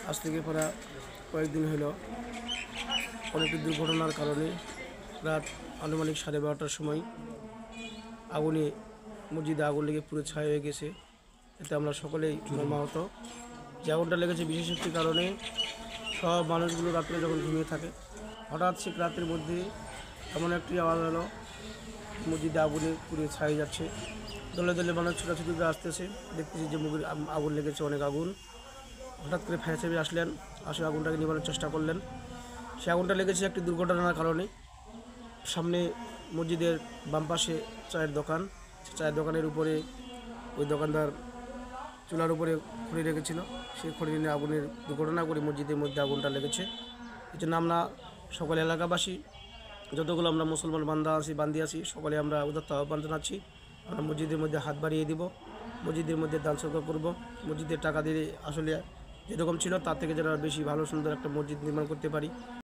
আজ থেকে প্রায় কয়েকদিন হলো অনেকটি দুর্ঘটনার কারণে রাত আনুমানিক 12:30টার সময় মসজিদে আগুন লেগে পুরো ছাই হয়ে গেছে। এতে আমরা সকলেই মর্মাহত। যে আগুনটা লেগেছে বিশেষ একটি কারণে, সব মানুষগুলো রাত্রে যখন ঘুমিয়ে থাকে, হঠাৎ সে রাতের মধ্যে এমন একটি আওয়াজ হলো, মসজিদে আগুনে পুড়ে ছাই যাচ্ছে। দলে দলে মানুষ ছোটাছুটি করে আসতেছে, দেখতেছি যে মুখের আগুন লেগেছে, অনেক আগুন। হঠাৎ করে ফায়ার সার্ভিস আসলেন, আসে আগুনটাকে নিভানোর চেষ্টা করলেন। সে আগুনটা লেগেছে একটি দুর্ঘটনার কারণে। সামনে মসজিদের বাম পাশে চায়ের দোকান, চায়ের দোকানের উপরে ওই দোকানদার চুলার উপরে খড়ি রেখেছিল, সেই খড়ি নিয়ে আগুনের দুর্ঘটনা করে মসজিদের মধ্যে আগুনটা লেগেছে। এই জন্য আমরা সকল এলাকাবাসী, যতগুলো আমরা মুসলমান বান্দি আছি, সকলে আমরা উদাত্ত আহ্বান জানাচ্ছি, আমরা মসজিদের মধ্যে হাত বাড়িয়ে দিব, মসজিদের মধ্যে দান সদকা করব। মসজিদের টাকা দিয়ে আসলে যেরকম ছিল তার থেকে যেন বেশি ভালো সুন্দর একটা মসজিদ নির্মাণ করতে পারি।